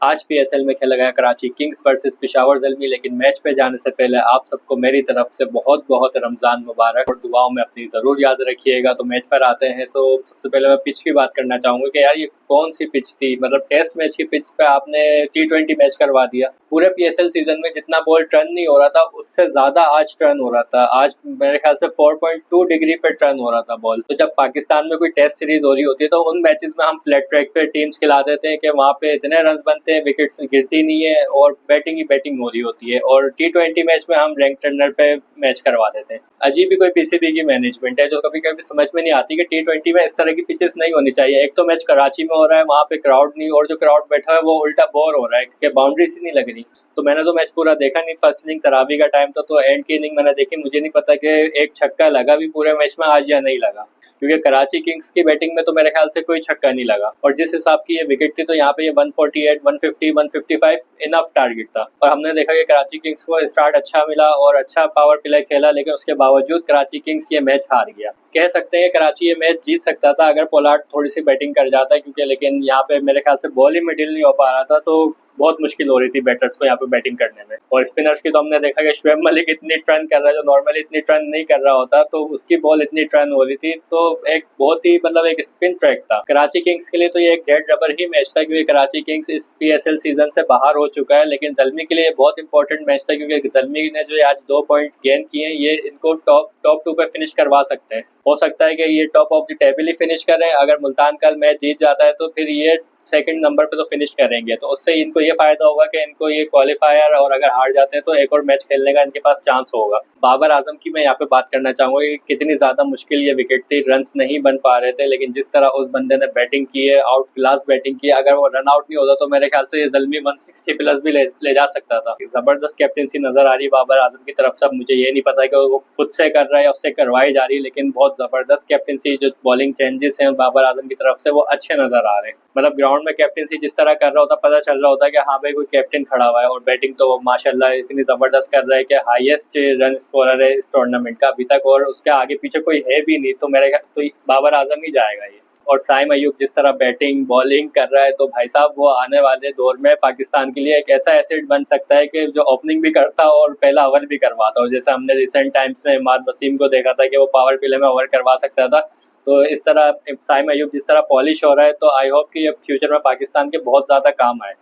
आज पीएसएल में खेला गया कराची किंग्स वर्सेस पेशावर ज़ल्मी। लेकिन मैच पे जाने से पहले आप सबको मेरी तरफ से बहुत बहुत रमज़ान मुबारक और दुआओं में अपनी ज़रूर याद रखिएगा। तो मैच पर आते हैं तो सबसे पहले मैं पिच की बात करना चाहूँगा कि यार ये कौन सी पिच थी। मतलब टेस्ट मैच की पिच पे आपने T20 मैच करवा दिया। पूरे पीएसएल सीजन में जितना बॉल टर्न नहीं हो रहा था उससे ज़्यादा आज टर्न हो रहा था। आज मेरे ख्याल से 4.2 डिग्री पे टर्न हो रहा था बॉल। तो जब पाकिस्तान में कोई टेस्ट सीरीज हो रही होती है तो उन मैचेस में हम फ्लैट ट्रैक पे टीम्स खिला देते हैं कि वहाँ पे इतने रन बनते हैं, विकेट्स गिरती नहीं है और बैटिंग ही बैटिंग हो रही होती है। और T20 मैच में हम रैंक टर्नर पे मैच करवा देते हैं। अजीब ही कोई पीसीबी की मैनेजमेंट है जो कभी कभी समझ में नहीं आती कि T20 में इस तरह की पिचेस नहीं होनी चाहिए। एक तो मैच कराची में हो रहा है, वहाँ पे क्राउड नहीं, और जो क्राउड बैठा है वो उल्टा बोर हो रहा है क्योंकि बाउंड्री सी नहीं लग रही। तो मैंने तो मैच पूरा देखा नहीं। फर्स्ट इनिंग तरावी का टाइम था तो एंड की इनिंग मैंने देखी। मुझे नहीं पता कि एक छक्का लगा भी पूरे मैच में आज या नहीं लगा, क्योंकि कराची किंग्स की बैटिंग में तो मेरे ख्याल से कोई छक्का नहीं लगा। और जिस हिसाब की ये विकेट थी तो यहाँ पे ये 148, 150, 155 इनफ टारगेट था। और हमने देखा कि कराची किंग्स को स्टार्ट अच्छा मिला और अच्छा पावर प्ले खेला, लेकिन उसके बावजूद कराची किंग्स ये मैच हार गया। कह सकते हैं कराची ये मैच जीत सकता था अगर पोलार्ड थोड़ी सी बैटिंग कर जाता, क्योंकि लेकिन यहाँ पे मेरे ख्याल से बॉल ही मिडिल नहीं हो पा रहा था तो बहुत मुश्किल हो रही थी बैटर्स को यहाँ पे बैटिंग करने में। और स्पिनर्स की तो हमने देखा कि शुएब मलिक इतनी टर्न कर रहा है जो नॉर्मली इतनी टर्न नहीं कर रहा होता, तो उसकी बॉल इतनी टर्न हो रही थी। तो एक बहुत ही मतलब एक स्पिन ट्रैक था कराची किंग्स के लिए। तो ये एक डेड रबर ही मैच था क्योंकि कराची किंग्स इस पीएसएल सीजन से बाहर हो चुका है। लेकिन ज़ल्मी के लिए बहुत इंपॉर्टेंट मैच था क्योंकि ज़ल्मी ने जो आज 2 पॉइंट्स गेन किए ये इनको टॉप 2 पे फिनिश करवा सकते हैं। हो सकता है कि ये top of the table he finish करें। अगर मुल्तान कल मैच जीत जाता है तो फिर ये सेकंड नंबर पे तो फिनिश करेंगे, तो उससे इनको ये फायदा होगा कि इनको ये क्वालिफायर, और अगर हार जाते हैं तो एक और मैच खेलने का इनके पास चांस होगा। बाबर आजम की मैं यहाँ पे बात करना चाहूँगा कि कितनी ज़्यादा मुश्किल ये विकेट थी। रन्स नहीं बन पा रहे थे, लेकिन जिस तरह उस बंदे ने बैटिंग की है, आउट क्लास बैटिंग की है, अगर वो रन आउट नहीं होता तो मेरे ख्याल से ये ज़ल्मी 160 प्लस भी ले जा सकता था। ज़बरदस्त कैप्टनसी नजर आ रही है बाबर आजम की तरफ से। अब मुझे ये नहीं पता कि वो खुद से कर रहा है या उससे करवाई जा रही है, लेकिन बहुत ज़बरदस्त कैप्टनसी, जो बॉलिंग चेंजेस हैं बाबर आजम की तरफ से वो अच्छे नजर आ रहे हैं। मतलब ग्राउंड में कैप्टनसी जिस तरह कर रहा होता पता चल रहा होता कि हाँ भाई कोई कैप्टन खड़ा हुआ है। और बैटिंग तो माशाल्लाह इतनी ज़बरदस्त कर रहा है कि हाईएस्ट रन स्कोरर है इस टूर्नामेंट का अभी तक, और उसके आगे पीछे कोई है भी नहीं। तो मेरे तो बाबर आजम ही जाएगा ये। और साइम अयूब जिस तरह बैटिंग बॉलिंग कर रहा है तो भाई साहब वो आने वाले दौर में पाकिस्तान के लिए एक ऐसा एसेट बन सकता है कि जो ओपनिंग भी करता और पहला ओवर भी करवाता। और जैसे हमने रिसेंट टाइम्स में इमाद वसीम को देखा था कि वो पावर प्ले में ओवर करवा सकता था, तो इस तरह साइम अयूब जिस तरह पॉलिश हो रहा है तो आई होप कि ये फ्यूचर में पाकिस्तान के बहुत ज़्यादा काम आए।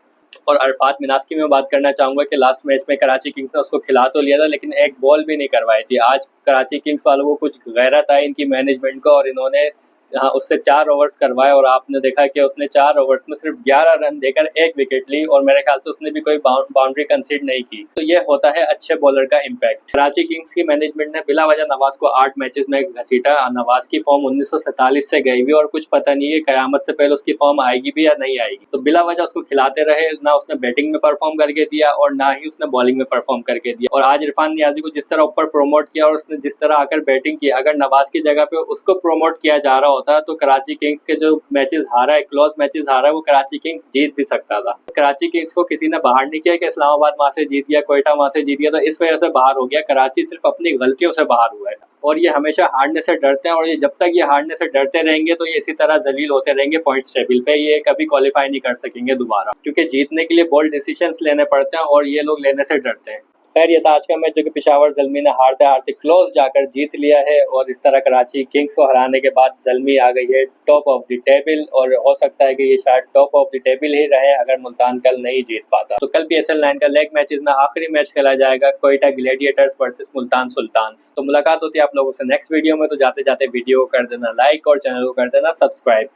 और अरफात मिनास की मैं बात करना चाहूँगा कि लास्ट मैच में कराची किंग्स ने उसको खिला तो लिया था लेकिन एक बॉल भी नहीं करवाई थी। आज कराची किंग्स वालों को कुछ गैरत आई इनकी मैनेजमेंट को, और इन्होंने उससे 4 ओवर्स करवाए और आपने देखा कि उसने 4 ओवर्स में सिर्फ 11 रन देकर 1 विकेट ली, और मेरे ख्याल से उसने भी कोई बाउंड्री कंसीड नहीं की। तो ये होता है अच्छे बॉलर का इम्पैक्ट। कराची किंग्स की मैनेजमेंट ने बिला वजह नवाज को 8 मैचेस में घसीटा। नवाज की फॉर्म 1947 से गई हुई और कुछ पता नहीं है कयामत से पहले उसकी फॉर्म आएगी भी या नहीं आएगी। तो बिला वजह उसको खिलाते रहे, ना उसने बैटिंग में परफॉर्म करके दिया और ना ही उसने बॉलिंग में परफॉर्म करके दिया। और आज इरफान नियाजी को जिस तरह ऊपर प्रमोट किया और उसने जिस तरह आकर बैटिंग की, अगर नवाज की जगह पे उसको प्रमोट किया जा रहा होता तो कराची किंग्स के जो मैचेस हारा है, क्लोज मैचेस हारा है, वो कराची किंग्स जीत भी सकता था। कराची किंग्स को किसी ने बाहर नहीं किया कि इस्लामाबाद वहां से जीत गया, कोयटा वहां से जीत गया, तो इस वजह से बाहर हो गया। कराची सिर्फ अपनी गलतियों से बाहर हुआ है और ये हमेशा हारने से डरते हैं, और ये जब तक ये हारने से डरते रहेंगे तो ये इसी तरह जलील होते रहेंगे पॉइंट्स टेबल पे। ये कभी क्वालिफाई नहीं कर सकेंगे दोबारा, क्योंकि जीतने के लिए बोल्ड डिसीजंस लेने पड़ते हैं और ये लोग लेने से डरते हैं। खैर ये था आज का मैच जो कि पेशावर ज़ल्मी ने हारते हारते क्लोज जाकर जीत लिया है, और इस तरह कराची किंग्स को हराने के बाद ज़ल्मी आ गई है टॉप ऑफ द टेबल, और हो सकता है कि ये शायद टॉप ऑफ द टेबल ही रहे अगर मुल्तान कल नहीं जीत पाता। तो कल PSL 9 का लेग मैचेस में आखिरी मैच खेला जाएगा, Quetta gladiators versus Multan sultans. तो मुलाकात होती है आप लोगों से नेक्स्ट वीडियो में। तो जाते जाते वीडियो को कर देना लाइक और चैनल को कर देना सब्सक्राइब।